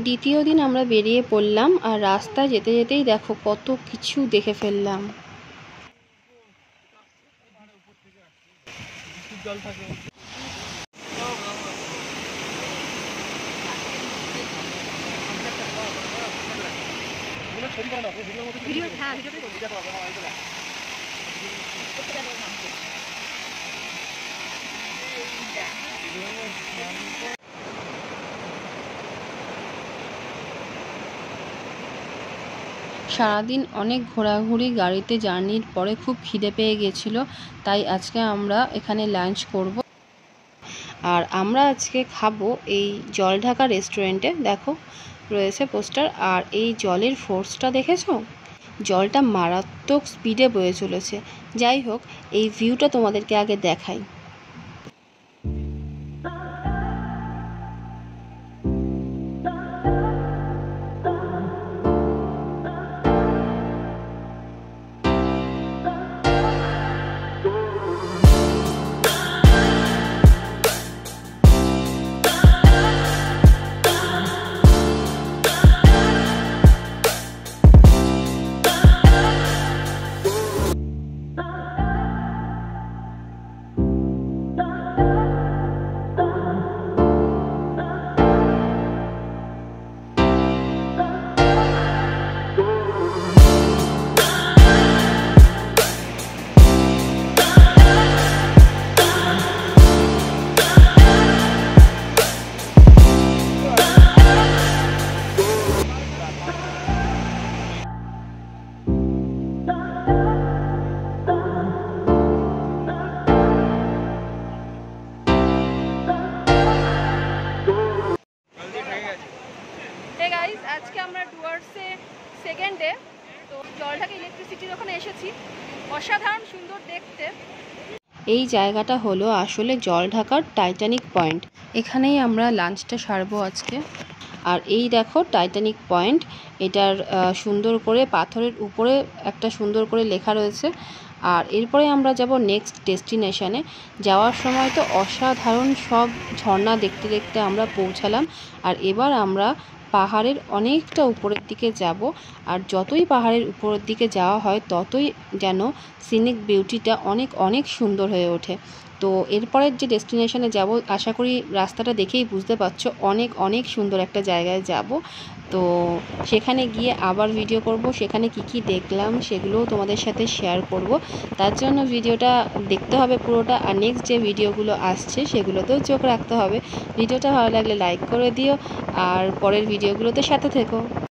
দ্বিতীয় দিন আমরা বেরিয়ে পড়লাম, আর রাস্তায় যেতে যেতেই দেখো কত কিছু দেখে ফেললাম। সারাদিন অনেক ঘোরাঘুরি গাড়িতে জার্নির পরে খুব খিদে পেয়ে গেছিলো, তাই আজকে আমরা এখানে লাঞ্চ করব। আর আমরা আজকে খাবো এই জলঢাকা রেস্টুরেন্টে। দেখো রয়েছে পোস্টার, আর এই জলের ফোর্সটা দেখেছো? জলটা মারাত্মক স্পিডে বয়ে চলেছে। যাই হোক, এই ভিউটা তোমাদেরকে আগে দেখাই। আজকে আমরা ডুয়ার্সে সেকেন্ড ডে, তো জলঢাকা ইলেকট্রিসিটির ওখানে এসেছি। অসাধারণ সুন্দর দেখতে। এই জায়গাটা হলো আসলে জলঢাকার টাইটানিক পয়েন্ট। এখানেই আমরা লাঞ্চটা সারবো আজকে। আর এই দেখো টাইটানিক পয়েন্ট, এটার সুন্দর করে পাথরের উপরে একটা সুন্দর করে লেখা রয়েছে। আর এরপরে আমরা যাব নেক্সট ডেস্টিনেশনে। যাওয়ার সময় তো অসাধারণ সব ঝর্ণা দেখতে দেখতে আমরা পৌঁছালাম। আর এবার আমরা পাহাড়ের অনেকটা উপরের দিকে যাব। আর যতই পাহাড়ের উপরের দিকে যাওয়া হয় ততই যেন সিনিক বিউটিটা অনেক অনেক সুন্দর হয়ে ওঠে। তো এরপরের যে ডেস্টিনেশনে যাব, আশা করি রাস্তাটা দেখেই বুঝতে পারছো অনেক অনেক সুন্দর একটা জায়গায় যাব। তো সেখানে গিয়ে আবার ভিডিও করব, সেখানে কি কি দেখলাম সেগুলোও তোমাদের সাথে শেয়ার করব। তার জন্য ভিডিওটা দেখতে হবে পুরোটা, আর নেক্সট যে ভিডিওগুলো আসছে সেগুলোতেও চোখ রাখতে হবে। ভিডিওটা ভালো লাগলে লাইক করে দিও, আর পরের ভিডিওগুলোতে সাথে থেকো।